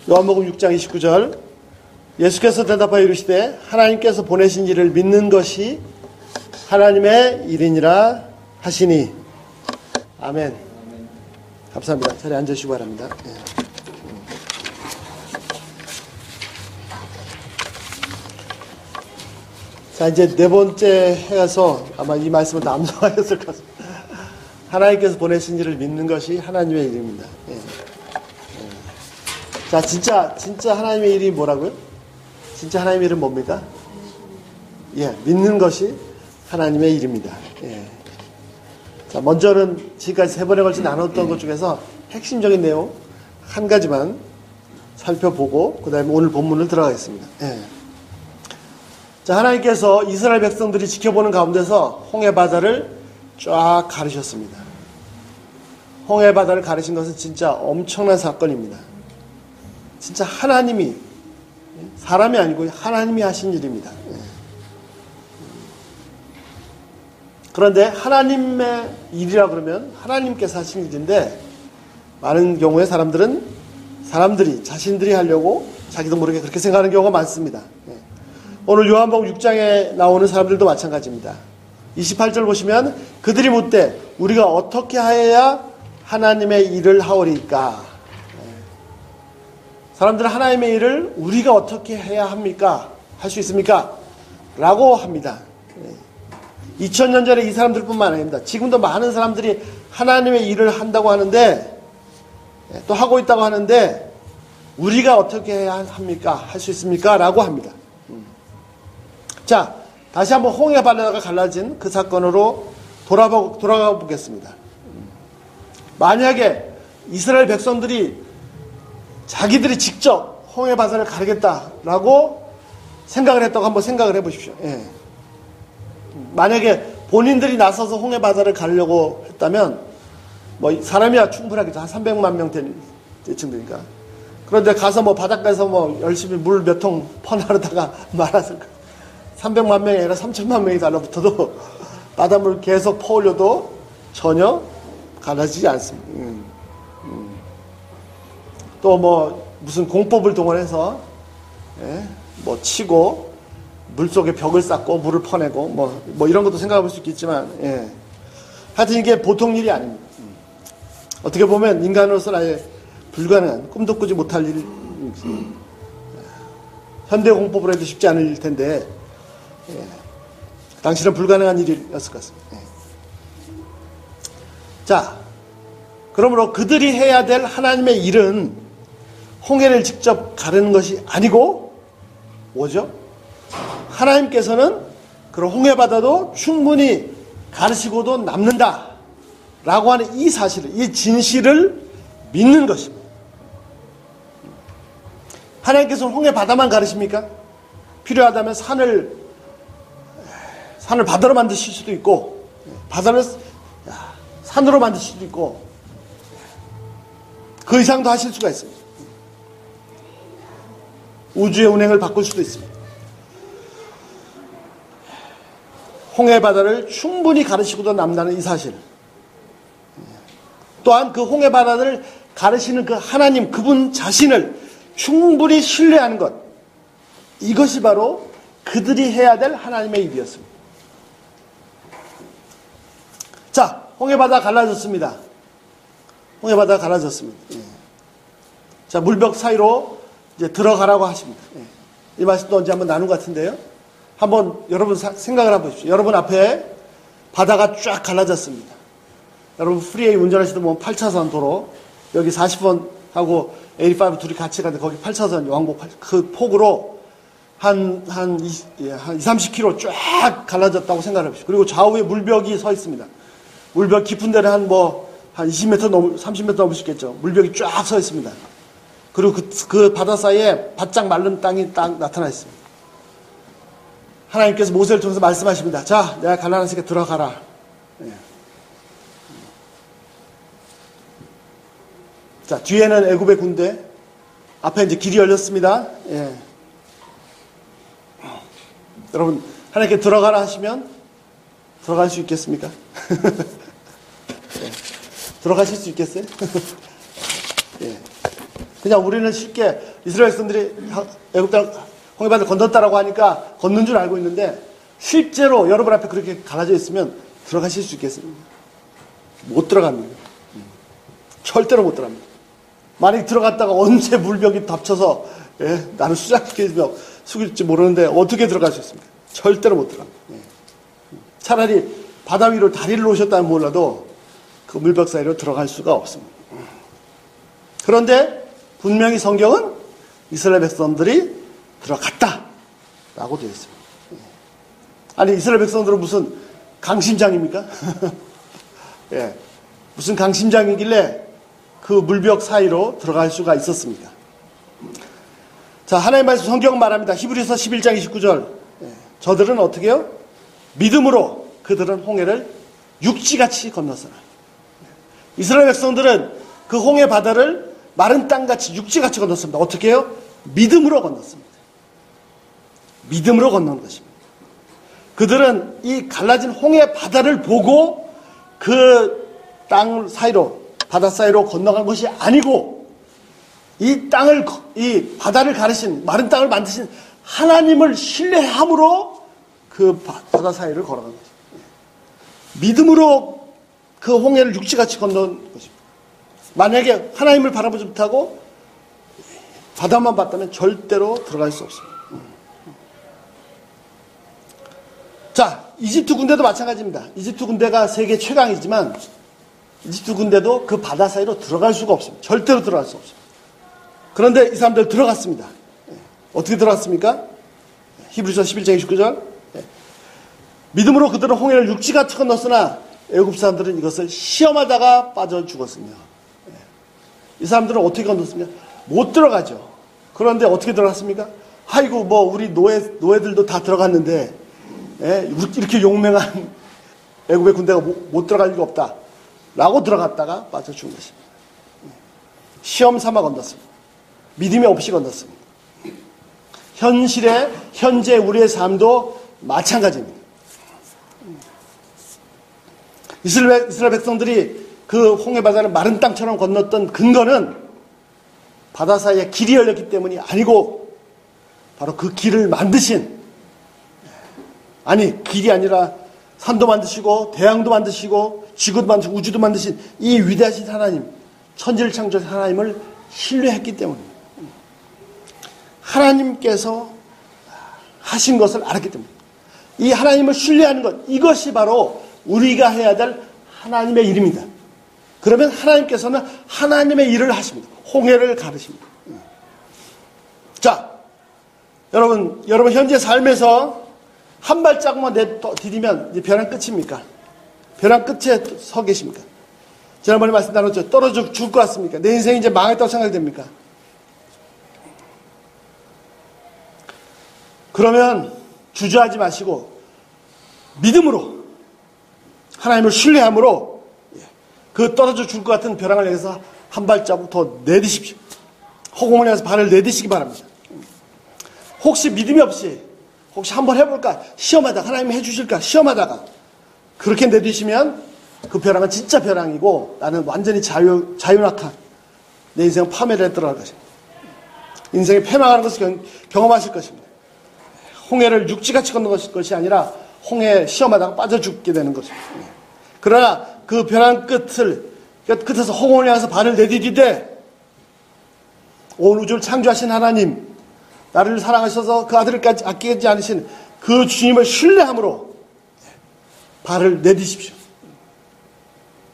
요한복음 6장 29절 예수께서 대답하여 이르시되 하나님께서 보내신 이를 믿는 것이 하나님의 일이니라 하시니. 아멘. 감사합니다. 자리에 앉으시기 바랍니다. 자, 이제 네 번째 해서 아마 이 말씀을 다 암송하였을 것 같습니다. 하나님께서 보내신 이를 믿는 것이 하나님의 일입니다. 자, 진짜 하나님의 일이 뭐라고요? 진짜 하나님의 일은 뭡니까? 믿는 것이 하나님의 일입니다. 자, 먼저는 지금까지 세 번에 걸쳐 나눴던 것 중에서 핵심적인 내용 한 가지만 살펴보고 그 다음에 오늘 본문을 들어가겠습니다. 자, 하나님께서 이스라엘 백성들이 지켜보는 가운데서 홍해 바다를 쫙 가르셨습니다. 홍해 바다를 가르신 것은 진짜 엄청난 사건입니다. 진짜 하나님이, 사람이 아니고 하나님이 하신 일입니다. 그런데 하나님의 일이라 그러면 하나님께서 하신 일인데 많은 경우에 사람들이 자신들이 하려고 자기도 모르게 그렇게 생각하는 경우가 많습니다. 오늘 요한복음 6장에 나오는 사람들도 마찬가지입니다. 28절 보시면 그들이 묻되 우리가 어떻게 하여야 하나님의 일을 하오리까? 사람들은 하나님의 일을 우리가 어떻게 해야 합니까? 할 수 있습니까? 라고 합니다. 2000년 전에 이 사람들뿐만 아닙니다. 지금도 많은 사람들이 하나님의 일을 한다고 하는데 또 하고 있다고 하는데 우리가 어떻게 해야 합니까? 할 수 있습니까? 라고 합니다. 자, 다시 한번 홍해 바다가 갈라진 그 사건으로 돌아가 보겠습니다. 만약에 이스라엘 백성들이 자기들이 직접 홍해 바다를 가르겠다라고 생각을 했다고 한번 생각을 해보십시오. 만약에 본인들이 나서서 홍해 바다를 가려고 했다면 뭐 사람이야 충분하겠죠. 한 300만 명 되는 대충되니까. 그런데 가서 뭐 바닷가에서 뭐 열심히 물 몇 통 퍼나르다가 말았을 거예요. 300만 명이 아니라 3천만 명이 달라붙어도 바닷물 계속 퍼올려도 전혀 갈라지지 않습니다. 또 뭐 무슨 공법을 동원해서 뭐 치고 물속에 벽을 쌓고 물을 퍼내고 뭐 이런 것도 생각해 볼 수 있겠지만 하여튼 이게 보통 일이 아닙니다. 어떻게 보면 인간으로서는 아예 불가능한 꿈도 꾸지 못할 일, 현대 공법으로 해도 쉽지 않을 텐데 당시는 불가능한 일이었을 것 같습니다. 자, 그러므로 그들이 해야 될 하나님의 일은 홍해를 직접 가르는 것이 아니고 뭐죠? 하나님께서는 그런 홍해바다도 충분히 가르치고도 남는다 라고 하는 이 사실을, 이 진실을 믿는 것입니다. 하나님께서는 홍해바다만 가르십니까? 필요하다면 산을 바다로 만드실 수도 있고 바다를 산으로 만드실 수도 있고 그 이상도 하실 수가 있습니다. 우주의 운행을 바꿀 수도 있습니다. 홍해바다를 충분히 가르치고도 남다는 이 사실, 또한 그 홍해바다를 가르치는 그 하나님, 그분 자신을 충분히 신뢰하는 것, 이것이 바로 그들이 해야 될 하나님의 일이었습니다. 자, 홍해바다 갈라졌습니다. 홍해바다 갈라졌습니다. 자, 물벽 사이로 이제 들어가라고 하십니다. 이 말씀도 언제 한번 나눈 것 같은데요. 한번 여러분 생각을 한번 보십시오. 여러분 앞에 바다가 쫙 갈라졌습니다. 여러분 프리웨이 운전하시다 보면 8차선 도로, 여기 40번 하고 85 둘이 같이 가는데 거기 8차선 왕복 그 폭으로 한 30km 쫙 갈라졌다고 생각을 해보십시오. 그리고 좌우에 물벽이 서 있습니다. 물벽 깊은 데는 한 20m 30m 넘을 수 있겠죠. 물벽이 쫙 서 있습니다. 그리고 그 바다 사이에 바짝 마른 땅이 딱 나타나 있습니다. 하나님께서 모세를 통해서 말씀하십니다. 자, 내가 갈라놨으니까 들어가라. 자, 뒤에는 애굽의 군대, 앞에 이제 길이 열렸습니다. 여러분, 하나님께 들어가라 하시면 들어갈 수 있겠습니까? 들어가실 수 있겠어요? 그냥 우리는 쉽게 이스라엘 백성들이 애굽 땅 홍해바다를 건넜다라고 하니까 건넌 줄 알고 있는데 실제로 여러분 앞에 그렇게 갈라져 있으면 들어가실 수 있겠습니까? 못 들어갑니다. 절대로 못 들어갑니다. 만약 들어갔다가 언제 물벽이 덮쳐서 나는 수장시키며 숙일지 모르는데 어떻게 들어갈 수 있습니까? 절대로 못 들어갑니다. 차라리 바다 위로 다리를 놓으셨다면 몰라도 그 물벽 사이로 들어갈 수가 없습니다. 그런데 분명히 성경은 이스라엘 백성들이 들어갔다라고 되어 있습니다. 아니 이스라엘 백성들은 무슨 강심장입니까? 예, 무슨 강심장이길래 그 물벽 사이로 들어갈 수가 있었습니까? 자, 하나님의 말씀 성경은 말합니다. 히브리서 11장 29절. 저들은 어떻게 해요? 믿음으로 그들은 홍해를 육지같이 건넜으나. 이스라엘 백성들은 그 홍해 바다를 마른 땅같이 육지같이 건넜습니다. 어떻게 해요? 믿음으로 건넜습니다. 믿음으로 건넌 것입니다. 그들은 이 갈라진 홍해 바다를 보고 그 땅 사이로, 바다 사이로 건너간 것이 아니고 이 땅을, 이 바다를 가르신, 마른 땅을 만드신 하나님을 신뢰함으로 그 바다 사이를 걸어간 것입니다. 믿음으로 그 홍해를 육지같이 건넌 것입니다. 만약에 하나님을 바라보지 못하고 바다만 봤다면 절대로 들어갈 수 없습니다. 자, 이집트 군대도 마찬가지입니다. 이집트 군대가 세계 최강이지만 이집트 군대도 그 바다 사이로 들어갈 수가 없습니다. 절대로 들어갈 수 없습니다. 그런데 이 사람들 들어갔습니다. 어떻게 들어갔습니까? 히브리서 11장 29절. 믿음으로 그들은 홍해를 육지같이 건넜으나 애굽 사람들은 이것을 시험하다가 빠져 죽었으며. 이 사람들은 어떻게 건넜습니까? 못 들어가죠. 그런데 어떻게 들어갔습니까? 아이고 뭐 우리 노예들도 다 들어갔는데 이렇게 용맹한 애굽의 군대가 못 들어갈 리가 없다 라고 들어갔다가 빠져 죽은 것입니다. 시험 삼아 건넜습니다. 믿음이 없이 건넜습니다. 현재 우리의 삶도 마찬가지입니다. 이스라엘 백성들이 그 홍해 바다를 마른 땅처럼 건넜던 근거는 바다 사이에 길이 열렸기 때문이 아니고 바로 그 길을 만드신, 아니 길이 아니라 산도 만드시고 태양도 만드시고 지구도 만드시고 우주도 만드신 이 위대하신 하나님, 천지를 창조하신 하나님을 신뢰했기 때문입니다. 하나님께서 하신 것을 알았기 때문입니다. 이 하나님을 신뢰하는 것, 이것이 바로 우리가 해야 될 하나님의 일입니다. 그러면 하나님께서는 하나님의 일을 하십니다. 홍해를 가르십니다. 자, 여러분 현재 삶에서 한 발자국만 디디면 이제 벼랑 끝입니까? 벼랑 끝에 서 계십니까? 지난번에 말씀 나눴죠. 떨어져 죽을 것 같습니까? 내 인생이 이제 망했다고 생각이 됩니까? 그러면 주저하지 마시고 믿음으로 하나님을 신뢰함으로 그 떨어져 죽을 것 같은 벼랑을 향해서 한 발자국 더 내디십시오. 허공을 향해서 발을 내디시기 바랍니다. 혹시 믿음이 없이 혹시 한번 해볼까 시험하다가 하나님이 해주실까 시험하다가 그렇게 내디시면 그 벼랑은 진짜 벼랑이고 나는 완전히 자유낙한 내 인생은 파멸에 들어갈 것입니다. 인생이 패망하는 것을 경험하실 것입니다. 홍해를 육지같이 건넌 것이 아니라 홍해 시험하다가 빠져 죽게 되는 것입니다. 그러나 그 벼랑 끝에서 홍해를 향해서 발을 내디디되 온 우주를 창조하신 하나님, 나를 사랑하셔서 그 아들을까지 아끼지 않으신 그 주님을 신뢰함으로 발을 내디십시오.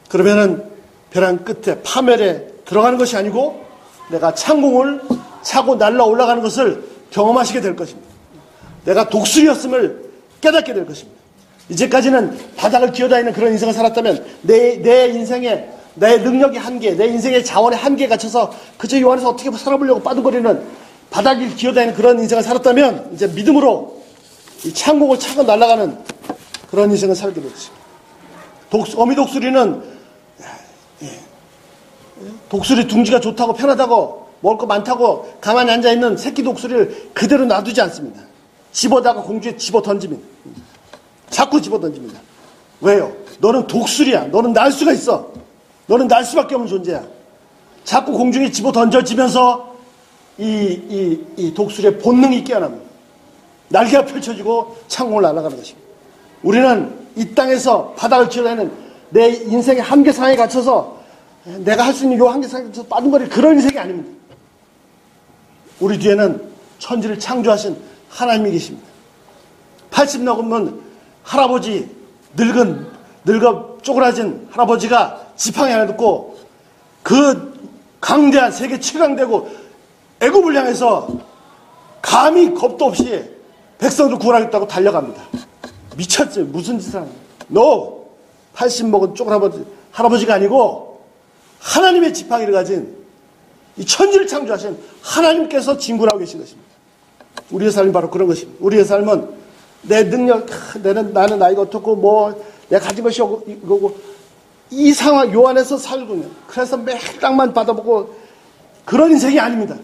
그러면은 벼랑 끝에 파멸에 들어가는 것이 아니고 내가 창공을 차고 날라 올라가는 것을 경험하시게 될 것입니다. 내가 독수리였음을 깨닫게 될 것입니다. 이제까지는 바닥을 기어다니는 그런 인생을 살았다면 내 인생에 내 능력의 한계, 내 인생의 자원의 한계에 갇혀서 그저 요 안에서 어떻게 살아보려고 빠둥거리는 바닥을 기어다니는 그런 인생을 살았다면 이제 믿음으로 이 창공을 차고 날아가는 그런 인생을 살게 될 것입니다. 어미 독수리는 독수리 둥지가 좋다고 편하다고 먹을 거 많다고 가만히 앉아있는 새끼 독수리를 그대로 놔두지 않습니다. 집어다가 공중에 집어 던집니다. 자꾸 집어 던집니다. 왜요? 너는 독수리야. 너는 날 수가 있어. 너는 날 수밖에 없는 존재야. 자꾸 공중에 집어 던져지면서 이 독수리의 본능이 깨어납니다. 날개가 펼쳐지고 창공을 날아가는 것입니다. 우리는 이 땅에서 바닥을 치러내는 내 인생의 한계상에 갇혀서 내가 할 수 있는 요 한계상에 갇혀서 빠져버릴 그런 인생이 아닙니다. 우리 뒤에는 천지를 창조하신 하나님이 계십니다. 80 넘으면 할아버지, 늙어 쪼그라진 할아버지가 지팡이 하나 듣고 그 강대한 세계 최강대국 애굽을 향해서 감히 겁도 없이 백성들 구원하겠다고 달려갑니다. 미쳤지. 무슨 짓을 하는 거야. 너 80 먹은 쪼그라버지 할아버지가 아니고 하나님의 지팡이를 가진 이 천지를 창조하신 하나님께서 진군하고 계신 것입니다. 우리의 삶이 바로 그런 것입니다. 우리의 삶은 내 능력, 나는 나이가 어떻고 내가 가진 것이 이거고 이 상황 요 안에서 살고 있는, 그래서 매일 땅만 받아보고 그런 인생이 아닙니다.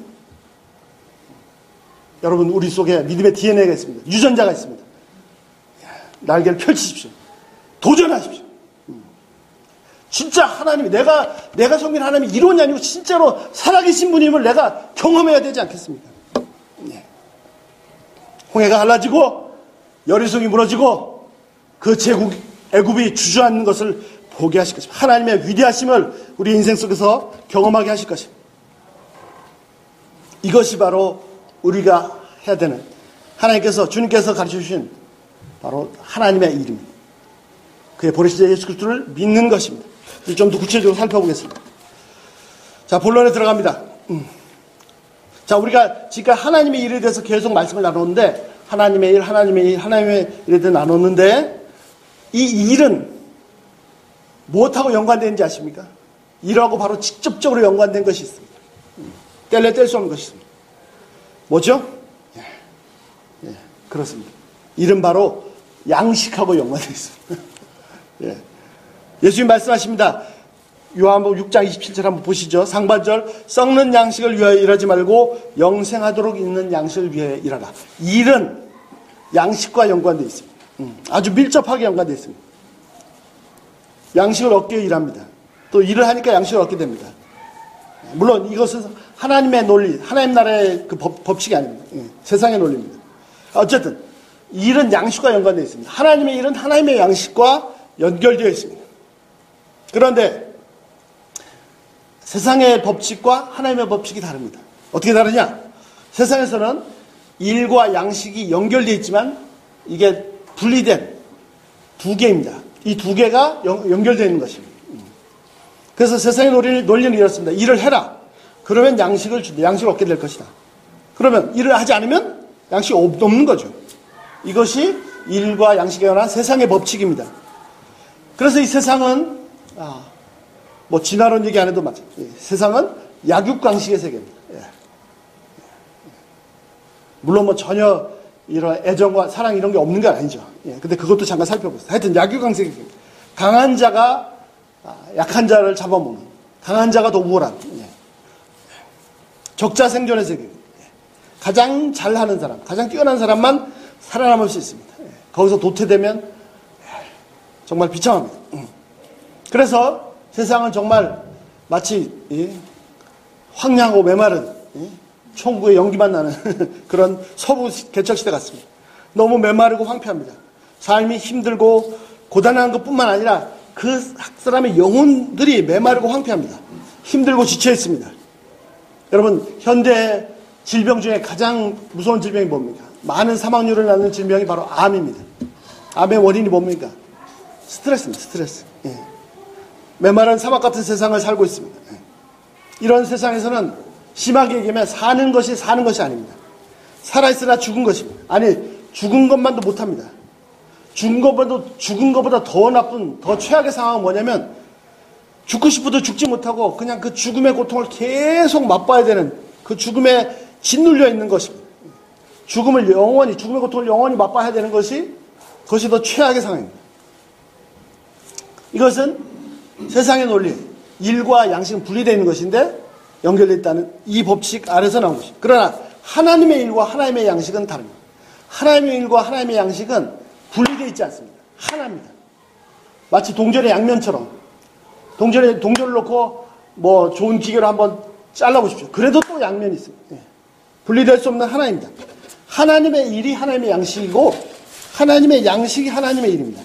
여러분, 우리 속에 믿음의 DNA가 있습니다. 유전자가 있습니다. 날개를 펼치십시오. 도전하십시오. 진짜 하나님이 내가 섬기는 하나님이 이론이 아니고 진짜로 살아계신 분임을 내가 경험해야 되지 않겠습니까? 네. 홍해가 갈라지고 여리송이 무너지고 그 제국 애굽이 주저앉는 것을 보게 하실 것입니다. 하나님의 위대하심을 우리 인생 속에서 경험하게 하실 것입니다. 이것이 바로 우리가 해야 되는, 하나님께서, 주님께서 가르쳐주신 바로 하나님의 이름입니다. 그의 보내신 예수 그리스도를 믿는 것입니다. 좀 더 구체적으로 살펴보겠습니다. 자, 본론에 들어갑니다. 자, 우리가 지금까지 하나님의 일에 대해서 계속 말씀을 나눴는데, 하나님의 일에 대해서 나눴는데, 이 일은 무엇하고 연관되어 있는지 아십니까? 일하고 바로 직접적으로 연관된 것이 있습니다. 뗄래 뗄 수 없는 것이 있습니다. 뭐죠? 예, 그렇습니다. 일은 바로 양식하고 연관되어 있습니다. 예. 예수님 말씀하십니다. 요한복음 6장 27절 한번 보시죠. 상반절, 썩는 양식을 위하여 일하지 말고 영생하도록 있는 양식을 위하여 일하라. 일은 양식과 연관되어 있습니다. 아주 밀접하게 연관되어 있습니다. 양식을 얻기 위해 일합니다. 또 일을 하니까 양식을 얻게 됩니다. 물론 이것은 하나님의 논리, 하나님 나라의 그 법칙이 아닙니다. 세상의 논리입니다. 어쨌든 일은 양식과 연관되어 있습니다. 하나님의 일은 하나님의 양식과 연결되어 있습니다. 그런데 세상의 법칙과 하나님의 법칙이 다릅니다. 어떻게 다르냐? 세상에서는 일과 양식이 연결되어 있지만 이게 분리된 두 개입니다. 이 두 개가 연결되어 있는 것입니다. 그래서 세상의 논리는 이렇습니다. 일을 해라. 그러면 양식을 얻게 될 것이다. 그러면 일을 하지 않으면 양식이 없는 거죠. 이것이 일과 양식에 관한 세상의 법칙입니다. 그래서 이 세상은 진화론 얘기 안 해도 맞아요. 세상은 약육강식의 세계입니다. 물론 전혀 이런 애정과 사랑 이런 게 없는 건 아니죠. 근데 그것도 잠깐 살펴보세요. 하여튼 약육강식의 세계입니다. 강한 자가 약한 자를 잡아먹는, 강한 자가 더 우월한, 적자 생존의 세계입니다. 가장 잘하는 사람, 가장 뛰어난 사람만 살아남을 수 있습니다. 거기서 도태되면 정말 비참합니다. 그래서 세상은 정말 마치 황량하고 메마른 총구의 연기만 나는 그런 서부 개척시대 같습니다. 너무 메마르고 황폐합니다. 삶이 힘들고 고단한 것뿐만 아니라 그 사람의 영혼들이 메마르고 황폐합니다. 힘들고 지쳐 있습니다. 여러분, 현대 질병 중에 가장 무서운 질병이 뭡니까? 많은 사망률을 낳는 질병이 바로 암입니다. 암의 원인이 뭡니까? 스트레스입니다. 스트레스. 메마른 사막 같은 세상을 살고 있습니다. 이런 세상에서는 심하게 얘기하면 사는 것이 아닙니다. 살아있으나 죽은 것입니다. 아니, 죽은 것만도 못합니다. 죽은 것보다 더 나쁜, 더 최악의 상황은 뭐냐면, 죽고 싶어도 죽지 못하고 그냥 그 죽음의 고통을 계속 맛봐야 되는, 그 죽음에 짓눌려 있는 것입니다. 죽음의 고통을 영원히 맛봐야 되는 그것이 더 최악의 상황입니다. 이것은 세상의 논리, 일과 양식은 분리되어 있는 것인데 연결되어 있다는 이 법칙 아래서 나온 것입니다. 그러나 하나님의 일과 하나님의 양식은 다릅니다. 하나님의 일과 하나님의 양식은 분리되어 있지 않습니다. 하나입니다. 마치 동전의 양면처럼 동전을 놓고 뭐 좋은 기계로 한번 잘라보십시오. 그래도 또 양면이 있습니다. 예. 분리될 수 없는 하나입니다. 하나님의 일이 하나님의 양식이고 하나님의 양식이 하나님의 일입니다.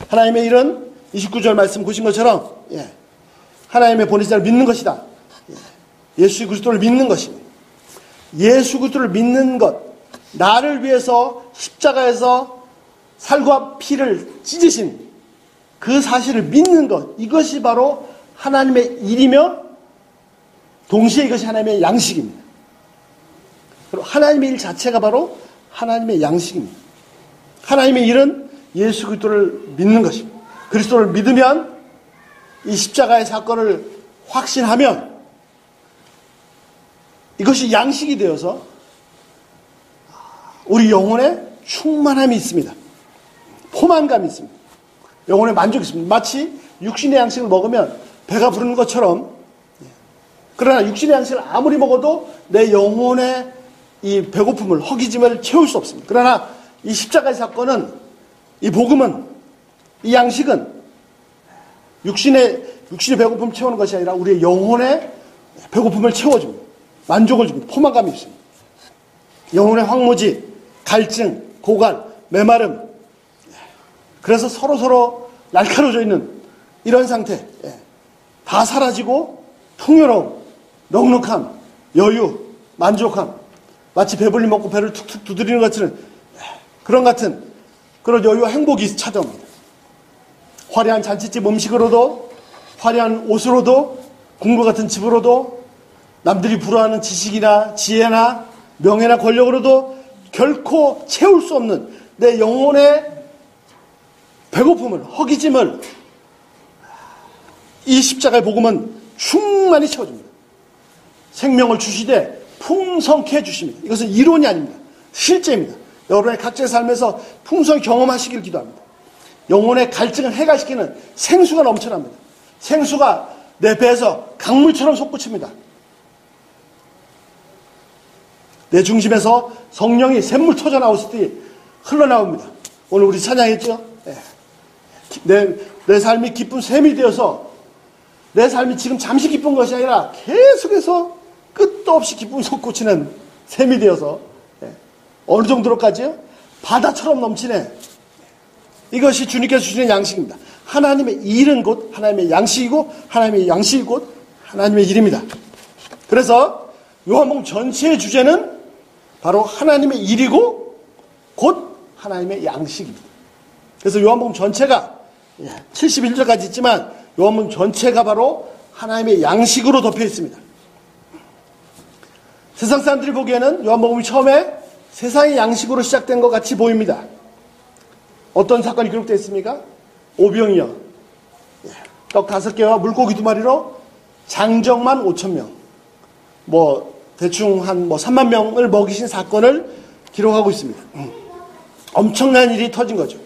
하나님의 일은 29절 말씀 보신 것처럼 예. 하나님의 보내신 자를 믿는 것이다. 예. 예수 그리스도를 믿는 것입니다. 예수 그리스도를 믿는 것, 나를 위해서 십자가에서 살과 피를 찢으신 그 사실을 믿는 것, 이것이 바로 하나님의 일이며 동시에 이것이 하나님의 양식입니다. 그리고 하나님의 일 자체가 바로 하나님의 양식입니다. 하나님의 일은 예수 그리스도를 믿는 것입니다. 그리스도를 믿으면 이 십자가의 사건을 확신하면 이것이 양식이 되어서 우리 영혼에 충만함이 있습니다. 포만감이 있습니다. 영혼에 만족이 있습니다. 마치 육신의 양식을 먹으면 배가 부르는 것처럼, 그러나 육신의 양식을 아무리 먹어도 내 영혼의 이 배고픔을, 허기짐을 채울 수 없습니다. 그러나 이 십자가의 사건은, 이 복음은, 이 양식은 육신의 배고픔을 채우는 것이 아니라 우리의 영혼의 배고픔을 채워줍니다. 만족을 줍니다. 포만감이 있습니다. 영혼의 황무지, 갈증, 고갈, 메마름, 그래서 서로 날카로워져 있는 이런 상태, 다 사라지고 풍요로움, 넉넉함, 여유, 만족함, 마치 배불리 먹고 배를 툭툭 두드리는 것 같은 그런 여유와 행복이 찾아옵니다. 화려한 잔치집 음식으로도, 화려한 옷으로도, 궁궐 같은 집으로도, 남들이 부러워하는 지식이나 지혜나 명예나 권력으로도 결코 채울 수 없는 내 영혼의 배고픔을, 허기짐을 이 십자가의 복음은 충만히 채워줍니다. 생명을 주시되 풍성케 해주십니다. 이것은 이론이 아닙니다. 실제입니다. 여러분의 각자의 삶에서 풍성히 경험하시길 기도합니다. 영혼의 갈증을 해가시키는 생수가 넘쳐납니다. 생수가 내 배에서 강물처럼 솟구칩니다. 내 중심에서 성령이 샘물 터져 나오듯이 흘러나옵니다. 오늘 우리 찬양했죠? 내 삶이 기쁜 샘이 되어서 내 삶이 지금 잠시 기쁜 것이 아니라 계속해서 끝도 없이 기쁨이 솟구치는 샘이 되어서 어느 정도로까지요? 바다처럼 넘치네. 이것이 주님께서 주시는 양식입니다. 하나님의 일은 곧 하나님의 양식이고 하나님의 양식이 곧 하나님의 일입니다. 그래서 요한복음 전체의 주제는 바로 하나님의 일이고 곧 하나님의 양식입니다. 그래서 요한복음 전체가 71절까지 있지만 요한복음 전체가 바로 하나님의 양식으로 덮여 있습니다. 세상 사람들이 보기에는 요한복음이 처음에 세상의 양식으로 시작된 것 같이 보입니다. 어떤 사건이 기록되어 있습니까? 오병이어, 떡 5개와 물고기 2마리로 장정만 5,000명, 대충 한 3만 명을 먹이신 사건을 기록하고 있습니다. 엄청난 일이 터진 거죠.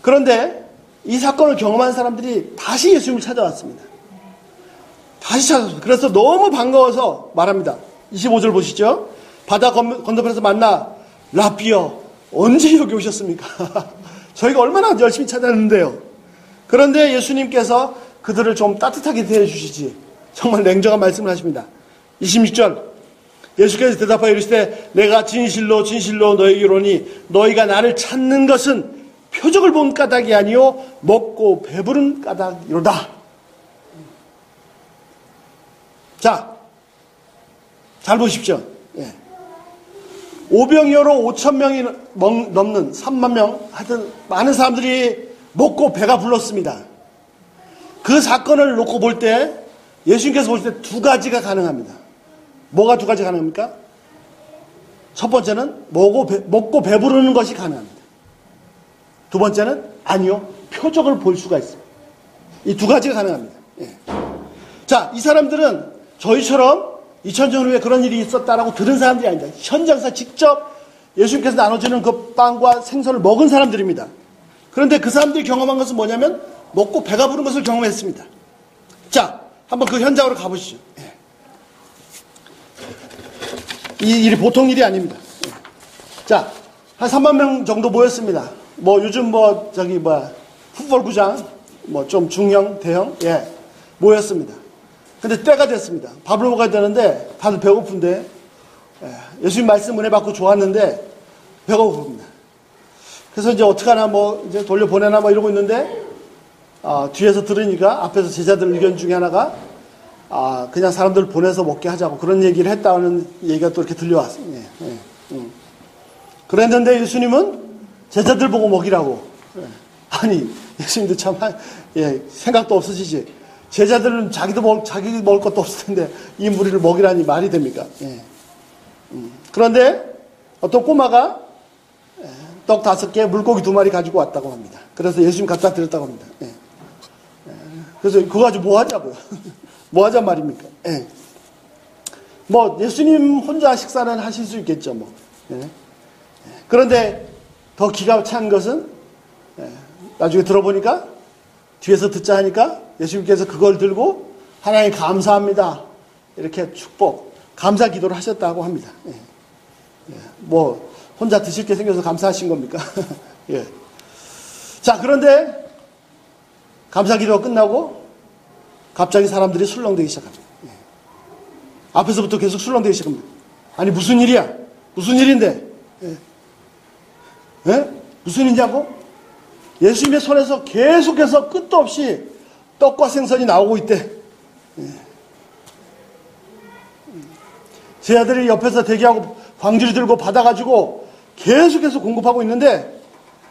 그런데 이 사건을 경험한 사람들이 다시 예수님을 찾아왔습니다. 다시 찾아왔습니다. 그래서 너무 반가워서 말합니다. 25절 보시죠. 바다 건너편에서 만나 라비어, 언제 여기 오셨습니까? 저희가 얼마나 열심히 찾았는데요. 그런데 예수님께서 그들을 좀 따뜻하게 대해주시지, 정말 냉정한 말씀을 하십니다. 26절, 예수께서 대답하여 이르시되 내가 진실로 진실로 너희에게 이르노니 너희가 나를 찾는 것은 표적을 본 까닭이 아니요 먹고 배부른 까닭이로다. 자, 잘 보십시오. 오병이어로 5,000명이 넘는 3만 명, 하여튼 많은 사람들이 먹고 배가 불렀습니다. 그 사건을 놓고 볼 때 예수님께서 볼 때 2가지가 가능합니다. 뭐가 2가지 가능합니까? 첫 번째는 먹고 배부르는 것이 가능합니다. 두 번째는 아니요, 표적을 볼 수가 있습니다. 이 2가지가 가능합니다. 자, 이 사람들은 저희처럼 2000년 후에 그런 일이 있었다라고 들은 사람들이 아닙니다. 현장에서 직접 예수님께서 나눠주는 그 빵과 생선을 먹은 사람들입니다. 그런데 그 사람들이 경험한 것은 뭐냐면 먹고 배가 부른 것을 경험했습니다. 자, 한번 그 현장으로 가보시죠. 이 일이 보통 일이 아닙니다. 자, 한 3만 명 정도 모였습니다. 요즘 풋볼구장, 좀 중형, 대형, 모였습니다. 근데 때가 됐습니다. 밥을 먹어야 되는데 다들 배고픈데 예수님 말씀 은혜 받고 좋았는데 배가 고픕니다. 그래서 이제 어떡하나 뭐 이제 돌려보내나 뭐 이러고 있는데 뒤에서 들으니까 앞에서 제자들 의견 중에 하나가 그냥 사람들 보내서 먹게 하자고 그런 얘기를 했다는 얘기가 또 이렇게 들려왔습니다. 그랬는데 예수님은 제자들 보고 먹이라고. 아니 예수님도 참 생각도 없으시지. 제자들은 자기 먹을 것도 없을 텐데 이 무리를 먹이라니 말이 됩니까? 그런데 어떤 꼬마가 떡 5개, 물고기 2마리 가지고 왔다고 합니다. 그래서 예수님 갖다 드렸다고 합니다. 그래서 그거 가지고 뭐 하자고요? 뭐 하자 말입니까? 뭐 예수님 혼자 식사는 하실 수 있겠죠. 뭐. 그런데 더 기가 찬 것은 나중에 들어보니까 뒤에서 듣자 하니까 예수님께서 그걸 들고 하나님 감사합니다. 이렇게 축복, 감사 기도를 하셨다고 합니다. 뭐 혼자 드실 게 생겨서 감사하신 겁니까? 예. 자, 그런데 감사 기도가 끝나고 갑자기 사람들이 술렁대기 시작합니다. 앞에서부터 계속 술렁대기 시작합니다. 아니 무슨 일이야? 무슨 일인데? 무슨 일이냐고? 예수님의 손에서 계속해서 끝도 없이 떡과 생선이 나오고 있대. 제 아들이 옆에서 대기하고 광주리 들고 받아가지고 계속해서 공급하고 있는데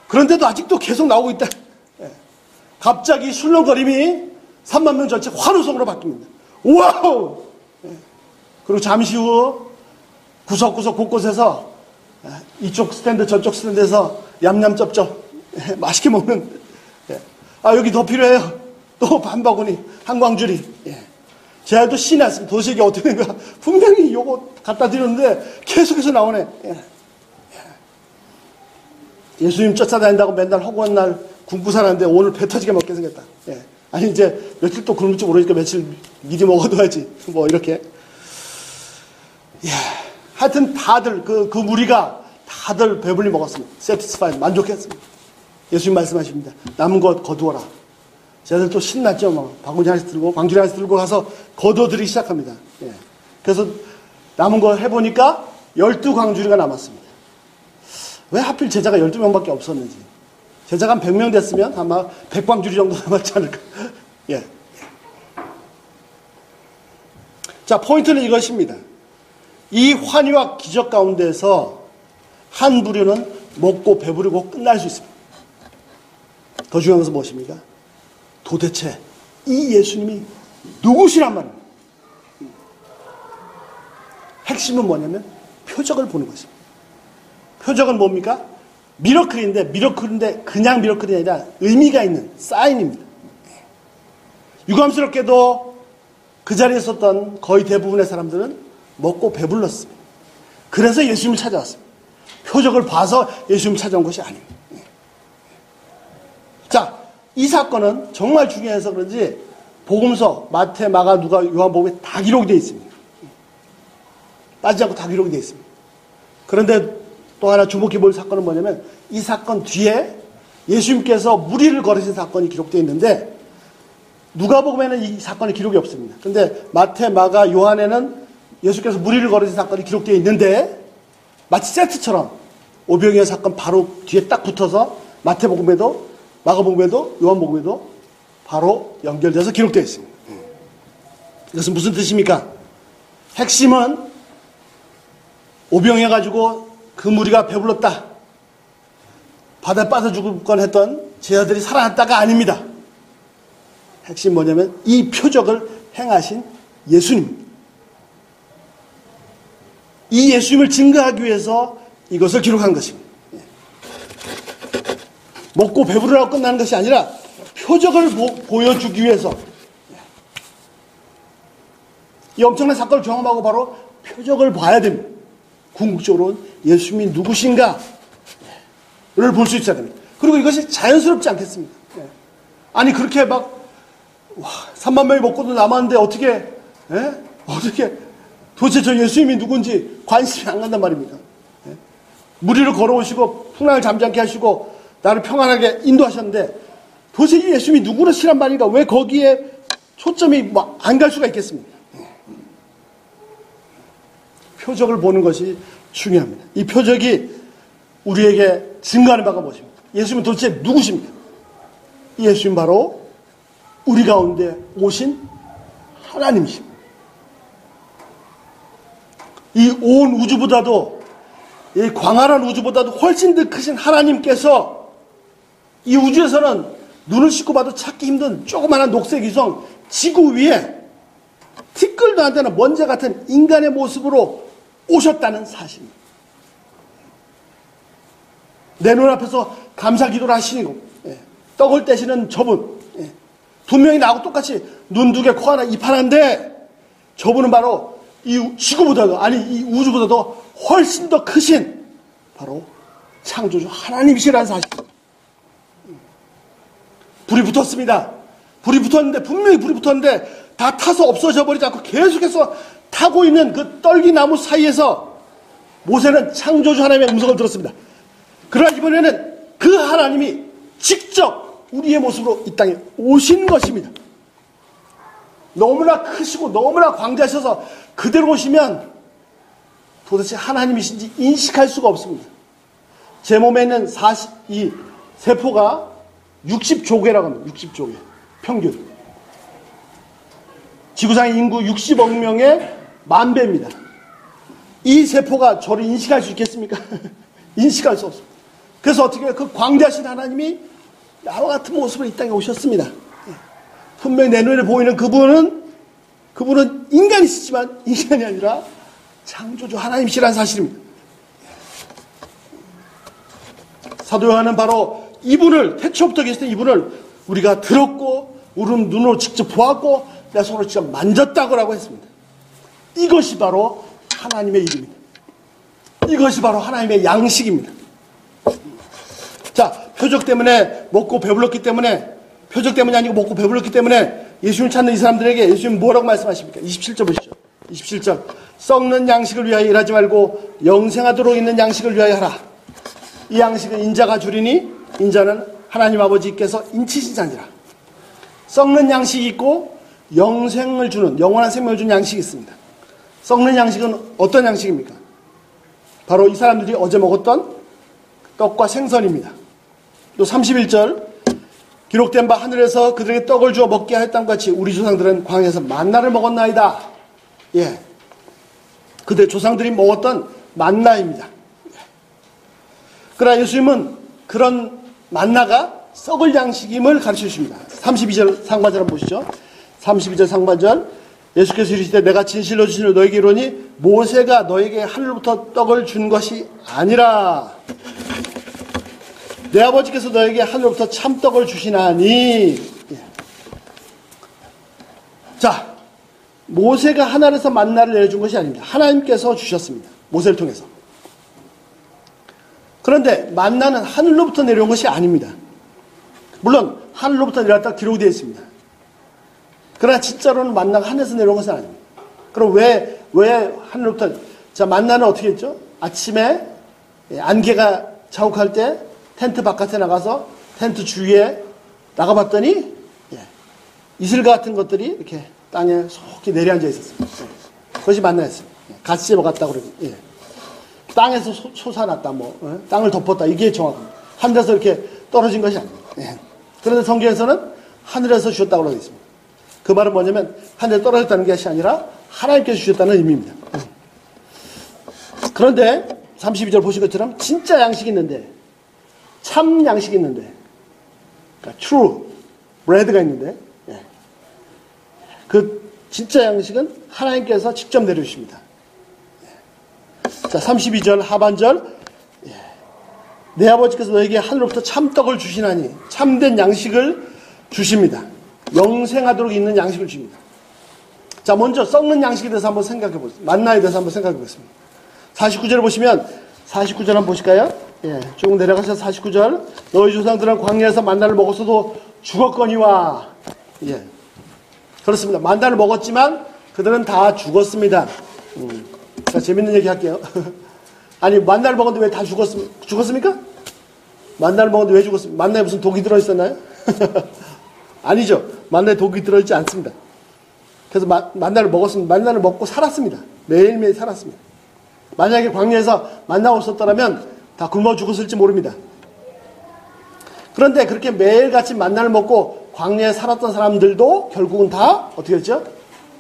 그런데도 아직도 계속 나오고 있다. 갑자기 술렁거림이 3만 명 전체 환호성으로 바뀝니다. 와우! 그리고 잠시 후 구석구석 곳곳에서 이쪽 스탠드 저쪽 스탠드에서 얌얌쩝쩝 맛있게 먹는 여기 더 필요해요. 또 반바구니 한광주리. 제 아들도 신이 났습니다. 도대체 이게 어떻게 된 거야. 분명히 요거 갖다 드렸는데 계속해서 나오네. 예수님 쫓아다닌다고 맨날 허구한 날 굶고 살았는데 오늘 배 터지게 먹게 생겼다. 아니 이제 며칠 또 굶을지 모르니까 며칠 미리 먹어둬야지. 뭐 이렇게. 하여튼 다들 그 무리가 다들 배불리 먹었습니다. satisfied, 만족했습니다. 예수님 말씀하십니다. 남은 것 거두어라. 쟤들 또 신났죠. 뭐 바구니 하나씩 들고 광주리 하나씩 들고 가서 거둬들이기 시작합니다. 그래서 남은 거 해보니까 12광주리가 남았습니다. 왜 하필 제자가 12명밖에 없었는지. 제자가 한 100명 됐으면 아마 100광주리 정도 남았지 않을까. 자, 포인트는 이것입니다. 이 환희와 기적 가운데서 한 부류는 먹고 배부르고 끝날 수 있습니다. 더 중요한 것은 무엇입니까? 도대체 이 예수님이 누구시란 말입니다. 핵심은 뭐냐면 표적을 보는 것입니다. 표적은 뭡니까? 미러클인데 그냥 미러클이 아니라 의미가 있는 사인입니다. 유감스럽게도 그 자리에 있었던 거의 대부분의 사람들은 먹고 배불렀습니다. 그래서 예수님을 찾아왔습니다. 표적을 봐서 예수님을 찾아온 것이 아닙니다. 자, 이 사건은 정말 중요해서 그런지 복음서, 마태, 마가, 누가, 요한복음에 다 기록이 되어 있습니다. 빠지지 않고 다 기록이 되어 있습니다. 그런데 또 하나 주목해 볼 사건은 뭐냐면 이 사건 뒤에 예수님께서 무리를 걸으신 사건이 기록되어 있는데 누가복음에는 이 사건이 기록이 없습니다. 그런데 마태, 마가, 요한에는 예수께서 무리를 걸으신 사건이 기록되어 있는데 마치 세트처럼 오병이어 사건 바로 뒤에 딱 붙어서 마태복음에도 마가복음에도 요한복음에도 바로 연결돼서 기록되어 있습니다. 이것은 무슨 뜻입니까? 핵심은 오병이어 가지고 그 무리가 배불렀다. 바다에 빠져 죽을 뻔했던 제자들이 살아났다가 아닙니다. 핵심 뭐냐면 이 표적을 행하신 예수님. 이 예수님을 증거하기 위해서 이것을 기록한 것입니다. 먹고 배부르라고 끝나는 것이 아니라 표적을 보여주기 위해서 이 엄청난 사건을 경험하고 바로 표적을 봐야 됩니다. 궁극적으로는 예수님이 누구신가를 볼 수 있어야 됩니다. 그리고 이것이 자연스럽지 않겠습니까? 아니 그렇게 막 3만 명이 먹고도 남았는데 어떻게 도대체 저 예수님이 누군지 관심이 안 간단 말입니다. 무리를 걸어오시고 풍랑을 잠잠케 하시고 나를 평안하게 인도하셨는데 도대체 이 예수님이 누구시란 말인가? 왜 거기에 초점이 뭐 안 갈 수가 있겠습니까? 표적을 보는 것이 중요합니다. 이 표적이 우리에게 증거하는 바가 무엇입니까? 예수님은 도대체 누구십니까? 이 예수님 바로 우리 가운데 오신 하나님이십니다. 이 온 우주보다도, 이 광활한 우주보다도 훨씬 더 크신 하나님께서 이 우주에서는 눈을 씻고 봐도 찾기 힘든 조그마한 녹색 위성 지구 위에 티끌도 안 되는 먼지 같은 인간의 모습으로 오셨다는 사실입니다. 내 눈앞에서 감사 기도를 하시고 떡을 떼시는 저분, 분명히 나하고 똑같이 눈 두 개, 코 하나, 입 하나인데 저분은 바로 이 지구보다도, 아니 이 우주보다도 훨씬 더 크신 바로 창조주 하나님이시라는 사실입니다. 불이 붙었습니다. 불이 붙었는데, 분명히 불이 붙었는데 다 타서 없어져 버리지 않고 계속해서 타고 있는 그 떨기나무 사이에서 모세는 창조주 하나님의 음성을 들었습니다. 그러나 이번에는 그 하나님이 직접 우리의 모습으로 이 땅에 오신 것입니다. 너무나 크시고 너무나 광대하셔서 그대로 오시면 도대체 하나님이신지 인식할 수가 없습니다. 제 몸에 있는 이 세포가 60조개라고 합니다. 60조개. 평균. 지구상의 인구 60억 명의 10,000배입니다. 이 세포가 저를 인식할 수 있겠습니까? 인식할 수 없습니다. 그래서 어떻게 그 광대하신 하나님이 나와 같은 모습으로 이 땅에 오셨습니다. 분명히 내 눈에 보이는 그분은 인간이시지만 인간이 아니라 창조주 하나님이시라는 사실입니다. 사도 요한은 바로 이분을, 태초부터 계시던 이분을 우리가 들었고 우리 눈으로 직접 보았고 내 손으로 직접 만졌다고 했습니다. 이것이 바로 하나님의 일입니다. 이것이 바로 하나님의 양식입니다. 자, 표적 때문에 먹고 배불렀기 때문에, 표적 때문이 아니고 먹고 배불렀기 때문에 예수님 찾는 이 사람들에게 예수님 뭐라고 말씀하십니까? 27절 보시죠. 27절. 썩는 양식을 위하여 일하지 말고 영생하도록 있는 양식을 위하여 하라. 이 양식은 인자가 주리니 인자는 하나님 아버지께서 인치신 자니라. 썩는 양식이 있고 영생을 주는, 영원한 생명을 주는 양식이 있습니다. 썩는 양식은 어떤 양식입니까? 바로 이 사람들이 어제 먹었던 떡과 생선입니다. 또 31절. 기록된 바 하늘에서 그들에게 떡을 주어 먹게 하였다는 같이 우리 조상들은 광야에서 만나를 먹었나이다. 예. 그들 조상들이 먹었던 만나입니다. 그러나 예수님은 그런 만나가 썩을 양식임을 가르쳐 주십니다. 32절 상반절 한번 보시죠. 32절 상반절. 예수께서 이르시되 내가 진실로 진실로 너에게 이르노니 모세가 너에게 하늘로부터 떡을 준 것이 아니라 내 아버지께서 너에게 하늘로부터 참떡을 주시나니. 자, 모세가 하늘에서 만나를 내려준 것이 아닙니다. 하나님께서 주셨습니다. 모세를 통해서. 그런데 만나는 하늘로부터 내려온 것이 아닙니다. 물론 하늘로부터 내려왔다고 기록이 되어 있습니다. 그러나 진짜로는 만나가 하늘에서 내려온 것은 아닙니다. 그럼 왜 하늘로부터? 자, 만나는 어떻게 했죠? 아침에 안개가 자욱할 때 텐트 바깥에 나가서 텐트 주위에 나가봤더니 이슬 같은 것들이 이렇게 땅에 속히 내려앉아 있었습니다. 그것이 만나였습니다. 같이 먹었다 그러고, 땅에서 솟아났다, 땅을 덮었다. 이게 정확합니다. 하늘에서 이렇게 떨어진 것이 아닙니다. 그런데 성경에서는 하늘에서 주셨다고 되어 있습니다. 그 말은 뭐냐면 하늘에 떨어졌다는 것이 아니라 하나님께서 주셨다는 의미입니다. 그런데 32절 보신 것처럼 진짜 양식이 있는데, 참 양식이 있는데, 그러니까 true bread가 있는데, 그 진짜 양식은 하나님께서 직접 내려주십니다. 자, 32절 하반절. 내 아버지께서 너에게 하늘로부터 참떡을 주시나니, 참된 양식을 주십니다. 영생하도록 있는 양식을 주십니다. 자, 먼저 썩는 양식에 대해서 한번 생각해 보겠습니다. 만나에 대해서 한번 생각해 보겠습니다. 49절을 보시면, 49절 한번 보실까요? 조금 내려가셔서 49절. 너희 조상들은 광야에서 만나를 먹었어도 죽었거니와. 그렇습니다. 만나를 먹었지만 그들은 다 죽었습니다. 자, 재밌는 얘기 할게요. 아니, 만나를 먹었는데 왜 다 죽었습니까? 만나를 먹었는데 왜 죽었습니까? 만나에 무슨 독이 들어있었나요? 아니죠. 만나에 독이 들어있지 않습니다. 그래서 만나를 먹었습니다. 만나를 먹고 살았습니다. 매일매일 살았습니다. 만약에 광야에서 만나가 없었더라면 다 굶어 죽었을지 모릅니다. 그런데 그렇게 매일같이 만나를 먹고 광야에 살았던 사람들도 결국은 다 어떻게 했죠?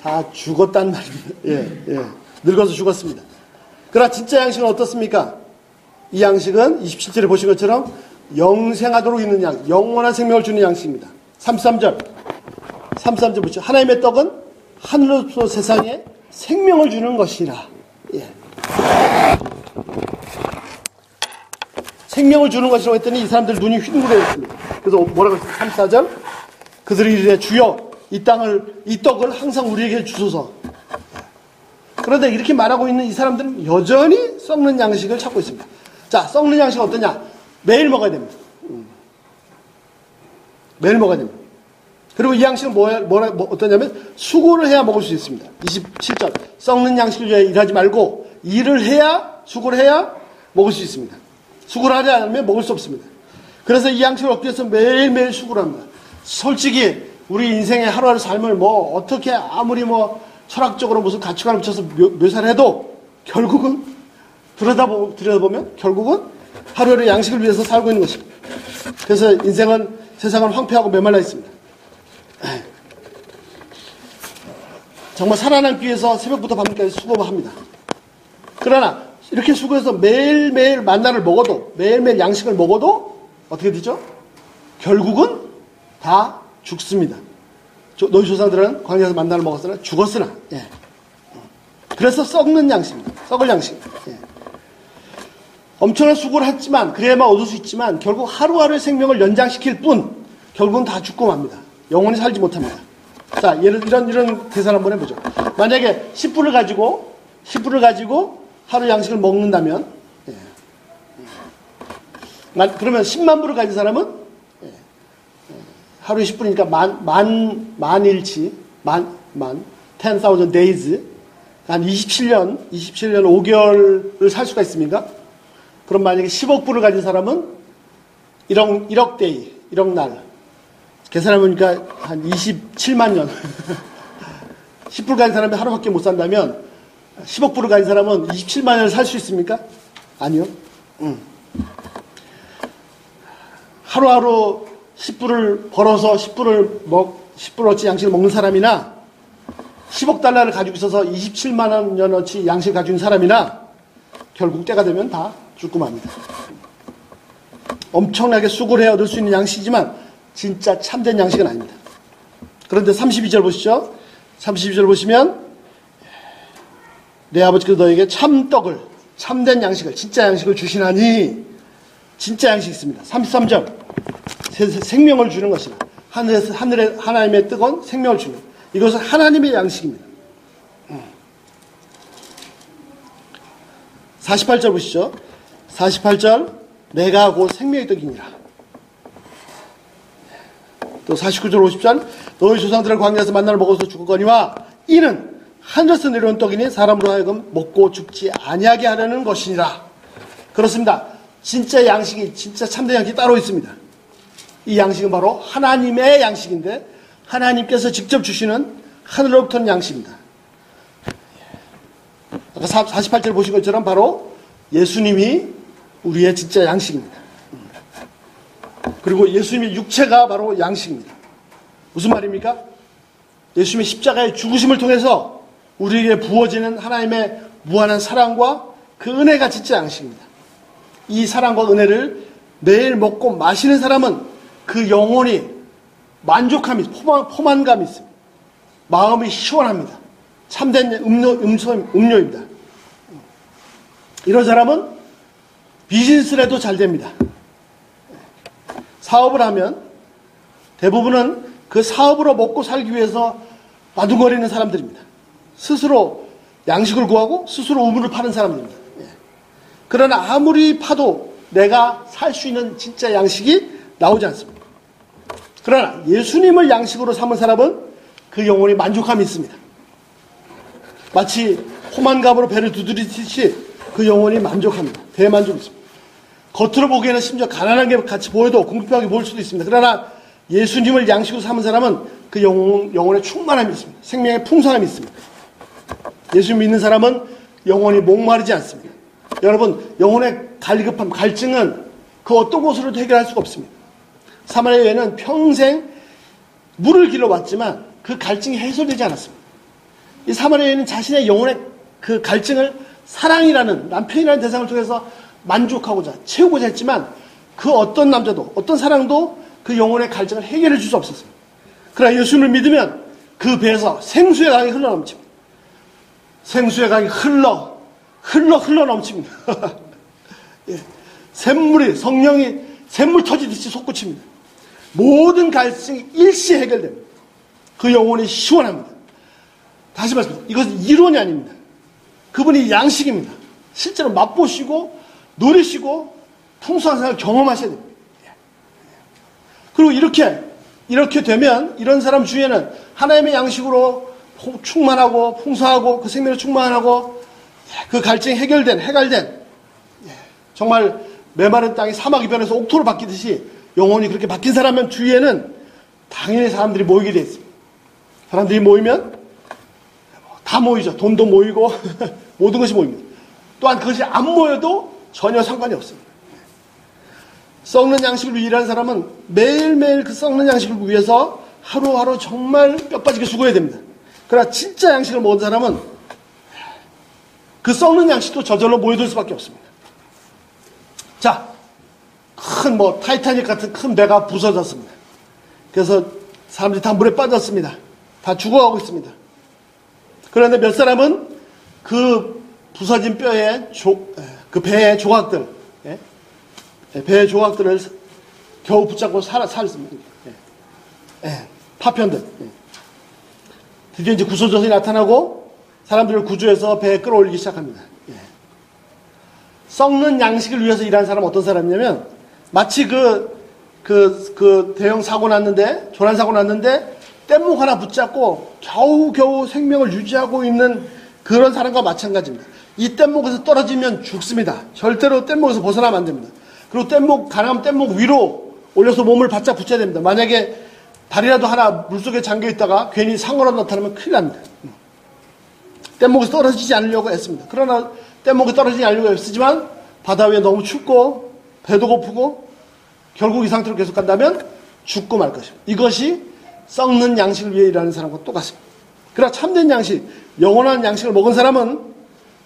다 죽었단 말입니다. 예. 늙어서 죽었습니다. 그러나 진짜 양식은 어떻습니까? 이 양식은 27절에 보신 것처럼 영생하도록 있는 양식, 영원한 생명을 주는 양식입니다. 33절 보시죠. 하나님의 떡은 하늘로부터 세상에 생명을 주는 것이라. 예. 생명을 주는 것이라고 했더니 이 사람들 눈이 휘둥그레졌습니다. 그래서 뭐라고 했어요? 34절. 그들이 이르되 주여 이 떡을 항상 우리에게 주소서. 그런데 이렇게 말하고 있는 이 사람들은 여전히 썩는 양식을 찾고 있습니다. 자, 썩는 양식은 어떠냐? 매일 먹어야 됩니다. 매일 먹어야 됩니다. 그리고 이 양식은 어떠냐면 수고를 해야 먹을 수 있습니다. 27절. 썩는 양식을 위해 일하지 말고 일을 해야, 수고를 해야 먹을 수 있습니다. 수고를 하지 않으면 먹을 수 없습니다. 그래서 이 양식을 얻기 위해서 매일매일 수고를 합니다. 솔직히 우리 인생의 하루하루 삶을 어떻게 아무리 철학적으로 무슨 가치관을 붙여서 묘사를 해도 결국은 들여다보면 결국은 하루하루 양식을 위해서 살고 있는 것입니다. 그래서 세상은 황폐하고 메말라 있습니다. 정말 살아남기 위해서 새벽부터 밤까지 수고합니다. 그러나 이렇게 수고해서 매일매일 만나를 먹어도, 매일매일 양식을 먹어도 어떻게 되죠? 결국은 다 죽습니다. 너희 조상들은 광야에서 만나를 먹었으나 죽었으나. 예. 그래서 썩는 양식입니다. 썩을 양식. 예. 엄청난 수고를 했지만, 그래야만 얻을 수 있지만 결국 하루하루의 생명을 연장시킬 뿐 결국은 다 죽고 맙니다. 영원히 살지 못합니다. 자, 이런 계산 한번 해보죠. 만약에 10불을 가지고 하루 양식을 먹는다면, 예. 그러면 10만 불을 가진 사람은, 예. 하루에 10불이니까 만일치, 10,000 days, 한 27년 5개월을 살 수가 있습니까? 그럼 만약에 10억 불을 가진 사람은 1억 데이, 1억 날. 계산해보니까 한 27만 년. 10불 가진 사람이 하루밖에 못 산다면 10억 불을 가진 사람은 27만 년을 살 수 있습니까? 아니요. 하루하루 10불을 벌어서 10불어치 양식을 먹는 사람이나 10억 달러를 가지고 있어서 27만 년어치 양식을 가지고 있는 사람이나 결국 때가 되면 다 죽고 맙니다. 엄청나게 수고를 해야 얻을 수 있는 양식이지만 진짜 참된 양식은 아닙니다. 그런데 32절 보시죠. 32절 보시면 내 아버지께서 너에게 참떡을, 참된 양식을, 진짜 양식을 주시나니, 진짜 양식이 있습니다. 33절. 생명을 주는 것이라. 하늘에 하나님의 뜨거운 생명을 주는. 이것은 하나님의 양식입니다. 48절 보시죠. 48절. 내가 곧 생명의 떡이니라. 또 49절 50절. 너희 조상들을 광야에서 만나를 먹어서 죽었거니와 이는 하늘에서 내려온 떡이니 사람으로 하여금 먹고 죽지 아니하게 하려는 것이니라. 그렇습니다. 진짜 양식이, 진짜 참된 양식이 따로 있습니다. 이 양식은 바로 하나님의 양식인데 하나님께서 직접 주시는 하늘로부터 양식입니다. 아까 48절 보신 것처럼 바로 예수님이 우리의 진짜 양식입니다. 그리고 예수님의 육체가 바로 양식입니다. 무슨 말입니까? 예수님의 십자가의 죽으심을 통해서 우리에게 부어지는 하나님의 무한한 사랑과 그 은혜가 진짜 양식입니다. 이 사랑과 은혜를 매일 먹고 마시는 사람은 그 영혼이 만족함이, 포만감이 있습니다. 마음이 시원합니다. 참된 음료입니다. 이런 사람은 비즈니스를 해도 잘 됩니다. 사업을 하면 대부분은 그 사업으로 먹고 살기 위해서 바둥거리는 사람들입니다. 스스로 양식을 구하고 스스로 우물을 파는 사람들입니다. 그러나 아무리 파도 내가 살 수 있는 진짜 양식이 나오지 않습니다. 그러나 예수님을 양식으로 삼은 사람은 그 영혼이 만족함이 있습니다. 마치 포만감으로 배를 두드리듯이 그 영혼이 만족합니다. 대만족이 있습니다. 겉으로 보기에는 심지어 가난한 게 같이 보여도 궁핍하게 보일 수도 있습니다. 그러나 예수님을 양식으로 삼은 사람은 그 영혼의 충만함이 있습니다. 생명의 풍성함이 있습니다. 예수 믿는 사람은 영혼이 목마르지 않습니다. 여러분, 영혼의 갈급함, 갈증은 그 어떤 곳으로도 해결할 수가 없습니다. 사마리아 여인은 평생 물을 길러왔지만 그 갈증이 해소되지 않았습니다. 이 사마리아 여인은 자신의 영혼의 그 갈증을 사랑이라는, 남편이라는 대상을 통해서 만족하고자, 채우고자 했지만 그 어떤 남자도, 어떤 사랑도 그 영혼의 갈증을 해결해 줄 수 없었습니다. 그러나 예수님을 믿으면 그 배에서 생수의 강이 흘러넘칩니다. 생수의 강이 흘러 넘칩니다. 예. 샘물이, 성령이 샘물 터지듯이 솟구칩니다. 모든 갈증이 일시에 해결됩니다. 그 영혼이 시원합니다. 다시 말씀드립니다. 이것은 이론이 아닙니다. 그분이 양식입니다. 실제로 맛보시고 누리시고 풍성한 생활을 경험하셔야 됩니다. 그리고 이렇게 되면 이런 사람 주위에는 하나님의 양식으로 충만하고 풍성하고 그 생명이 충만하고 그 갈증이 해결된 정말 메마른 땅이 사막 이변에서 옥토로 바뀌듯이 영혼이 그렇게 바뀐 사람은 주위에는 당연히 사람들이 모이게 돼 있습니다. 사람들이 모이면 다 모이죠. 돈도 모이고 모든 것이 모입니다. 또한 그것이 안 모여도 전혀 상관이 없습니다. 썩는 양식을 위해 일하는 사람은 매일매일 그 썩는 양식을 위해서 하루하루 정말 뼈 빠지게 수고해야 됩니다. 그러나 진짜 양식을 먹은 사람은 그 썩는 양식도 저절로 모여들 수밖에 없습니다. 자, 큰 타이타닉 같은 큰 배가 부서졌습니다. 그래서 사람들이 다 물에 빠졌습니다. 다 죽어가고 있습니다. 그런데 몇 사람은 그 부서진 뼈에 그 배의 조각들, 배의 조각들을 겨우 붙잡고 살았습니다. 파편들. 드디어 이제 구조조선이 나타나고 사람들을 구조해서 배에 끌어올리기 시작합니다. 썩는 양식을 위해서 일하는 사람은 어떤 사람이냐면 마치 그 대형 사고 났는데, 조난 사고 났는데 뗏목 하나 붙잡고 겨우겨우 생명을 유지하고 있는 그런 사람과 마찬가지입니다. 이 뗏목에서 떨어지면 죽습니다. 절대로 뗏목에서 벗어나면 안 됩니다. 그리고 가능하면 뗏목 위로 올려서 몸을 바짝 붙여야 됩니다. 만약에 다리라도 하나 물속에 잠겨 있다가 괜히 상어라도 나타나면 큰일 납니다. 뗏목에서 떨어지지 않으려고 애씁니다. 그러나 뗏목에 떨어지지 않으려고 애쓰지만 바다 위에 너무 춥고 배도 고프고 결국 이 상태로 계속 간다면 죽고 말 것입니다. 이것이 썩는 양식을 위해 일하는 사람과 똑같습니다. 그러나 참된 양식, 영원한 양식을 먹은 사람은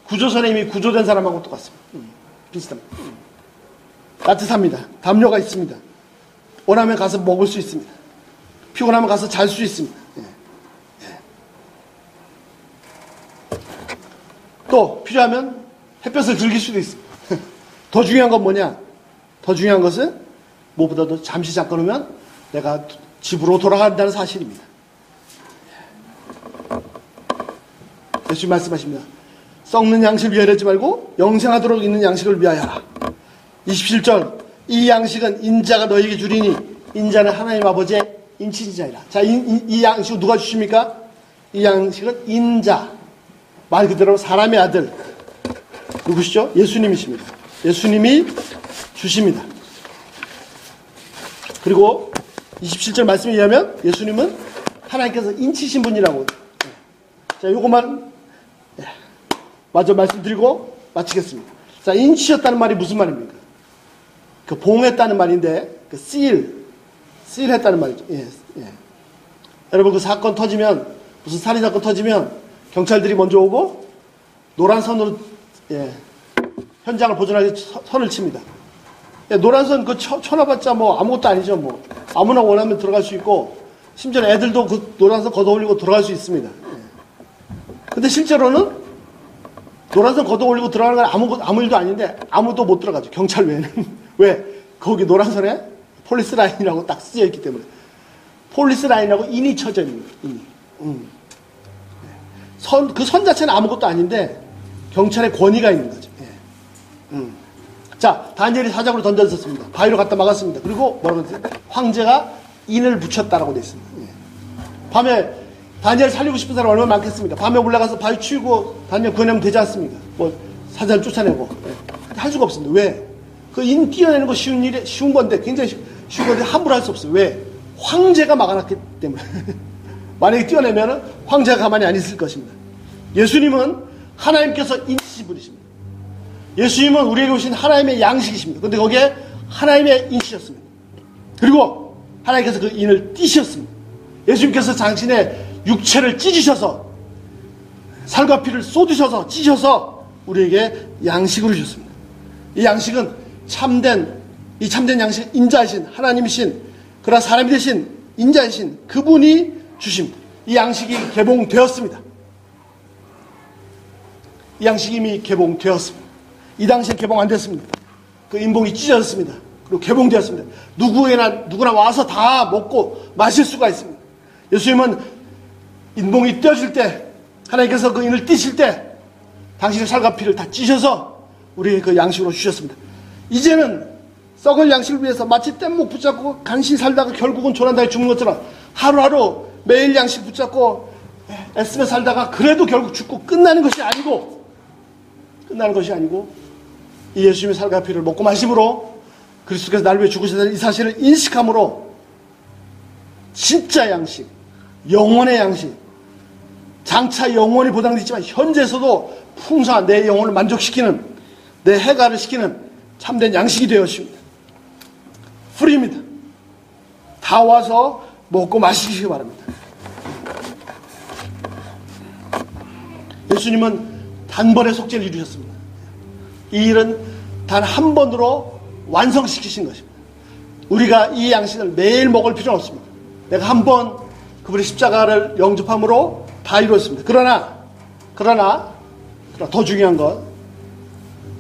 구조선에 이미 구조된 사람하고 똑같습니다. 비슷합니다. 따뜻합니다. 담요가 있습니다. 원하면 가서 먹을 수 있습니다. 피곤하면 가서 잘 수 있습니다. 또 필요하면 햇볕을 즐길 수도 있습니다. 더 중요한 건 뭐냐? 더 중요한 것은 무엇보다도 잠시 잠깐 오면 내가 집으로 돌아간다는 사실입니다. 예수님 말씀하십니다. 썩는 양식을 위하여 하지 말고 영생하도록 있는 양식을 위하여 하라. 27절, 이 양식은 인자가 너에게 주리니 인자는 하나님 아버지의 인치자이라. 자, 이 양식은 누가 주십니까? 이 양식은 인자, 말 그대로 사람의 아들, 누구시죠? 예수님이십니다. 예수님이 주십니다. 그리고 27절 말씀에 의하면 예수님은 하나님께서 인치신 분이라고. 자, 요것만 마저 말씀드리고 마치겠습니다. 자, 인치셨다는 말이 무슨 말입니까? 그 봉했다는 말인데, 그 실했다는 말이죠. 여러분, 그 사건 터지면, 무슨 살인사건 터지면 경찰들이 먼저 오고 노란 선으로 현장을 보존하기 선을 칩니다. 노란 선 쳐놔봤자 아무것도 아니죠. 아무나 원하면 들어갈 수 있고, 심지어 애들도 그 노란 선 걷어올리고 들어갈 수 있습니다. 근데 실제로는 노란 선 걷어올리고 들어가는 건 아무 일도 아닌데 아무도 못 들어가죠. 경찰 외에는. 왜? 거기 노란 선에 폴리스 라인이라고 딱 쓰여 있기 때문에. 폴리스 라인이라고 인이 쳐져 있는 거예요. 인이. 그 선 자체는 아무것도 아닌데 경찰의 권위가 있는 거죠. 자, 다니엘이 사자굴로 던져졌습니다. 바위로 갖다 막았습니다. 그리고 뭐라고 했어요? 황제가 인을 붙였다라고 되어 있습니다. 밤에 다니엘 살리고 싶은 사람 얼마나 많겠습니까? 밤에 올라가서 바위 치우고 다니엘 구해내면 되지 않습니까? 사자를 쫓아내고. 할 수가 없습니다. 왜? 그 인 뛰어내는 거 쉬운 건데, 굉장히 쉬운 건데 함부로 할 수 없어요. 왜? 황제가 막아놨기 때문에. 만약에 떼어내면 황제가 가만히 안 있을 것입니다. 예수님은 하나님께서 인치신 분이십니다. 예수님은 우리에게 오신 하나님의 양식이십니다. 그런데 거기에 하나님의 인치셨습니다. 그리고 하나님께서 그 인을 띄셨습니다. 예수님께서 당신의 육체를 찢으셔서 살과 피를 쏟으셔서 찢으셔서 우리에게 양식으로 주셨습니다. 이 양식은 참된 양식, 인자이신 하나님이신, 그러나 사람이 되신 인자이신 그분이 주십니다. 이 양식이 개봉되었습니다. 이 양식이 이미 개봉되었습니다. 이 당시에 개봉 안 됐습니다. 그 인봉이 찢어졌습니다. 그리고 개봉되었습니다. 누구나 와서 다 먹고 마실 수가 있습니다. 예수님은 인봉이 떼어질 때, 하나님께서 그 인을 띄실 때 당신의 살과 피를 다 찢어서 우리에게 그 양식으로 주셨습니다. 이제는 썩을 양식을 위해서 마치 뗏목 붙잡고 간신히 살다가 결국은 조난당해 죽는 것처럼 하루하루 매일 양식 붙잡고 애쓰며 살다가 그래도 결국 죽고 끝나는 것이 아니고 이 예수님의 살과 피를 먹고 마심으로 그리스도께서 나를 위해 죽으셨다는 이 사실을 인식함으로 진짜 양식, 영혼의 양식, 장차 영원히 보장되지만 현재에서도 풍성한 내 영혼을 만족시키는, 내 해가를 시키는 참된 양식이 되었습니다. 프리입니다. 다 와서 먹고 마시기 바랍니다. 예수님은 단번에 속죄를 이루셨습니다. 이 일은 단 한 번으로 완성시키신 것입니다. 우리가 이 양식을 매일 먹을 필요는 없습니다. 내가 한 번 그분의 십자가를 영접함으로 다 이루었습니다. 그러나 더 중요한 건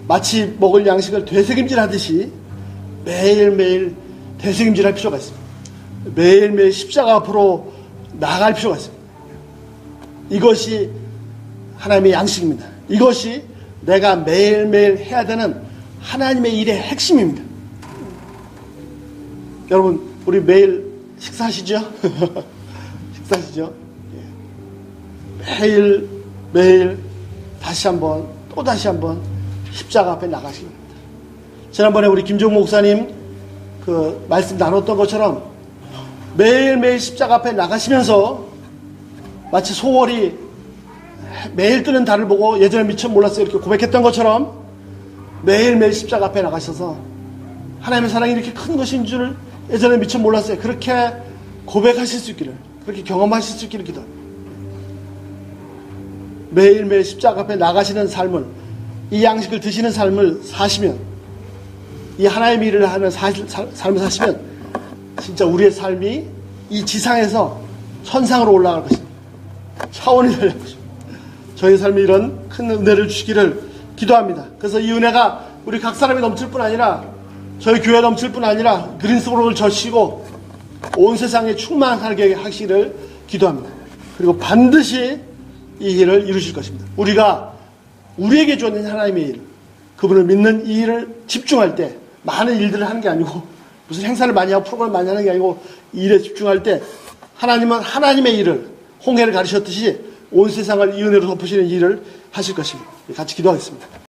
마치 먹을 양식을 되새김질 하듯이 매일매일 되새김질 할 필요가 있습니다. 매일매일 십자가 앞으로 나아갈 필요가 있습니다. 이것이 하나님의 양식입니다. 이것이 내가 매일매일 해야 되는 하나님의 일의 핵심입니다. 여러분, 우리 매일 식사하시죠? 식사하시죠? 매일 다시 한번 또 다시 한번 십자가 앞에 나가시기 바랍니다. 지난번에 우리 김종 목사님 그 말씀 나눴던 것처럼 매일매일 십자가 앞에 나가시면서 마치 소월이 매일 뜨는 달을 보고 예전에 미처 몰랐어요 이렇게 고백했던 것처럼 매일매일 십자가 앞에 나가셔서 하나님의 사랑이 이렇게 큰 것인 줄 예전에 미처 몰랐어요. 그렇게 고백하실 수 있기를, 그렇게 경험하실 수 있기를 기도합니다. 매일매일 십자가 앞에 나가시는 삶을, 이 양식을 드시는 삶을 사시면, 이 하나님의 일을 하는 삶을 사시면 진짜 우리의 삶이 이 지상에서 천상으로 올라갈 것입니다. 차원이 될 것입니다. 저희 삶에 이런 큰 은혜를 주시기를 기도합니다. 그래서 이 은혜가 우리 각 사람이 넘칠 뿐 아니라 저희 교회 넘칠 뿐 아니라 그린스브로를 젖히고 온 세상에 충만하게 하시기를 기도합니다. 그리고 반드시 이 일을 이루실 것입니다. 우리가 우리에게 주어진 하나님의 일, 그분을 믿는 이 일을 집중할 때 많은 일들을 하는 게 아니고 무슨 행사를 많이 하고 프로그램을 많이 하는 게 아니고 이 일에 집중할 때 하나님은 하나님의 일을 홍해를 가르쳤듯이 온 세상을 이 은혜로 덮으시는 일을 하실 것입니다. 같이 기도하겠습니다.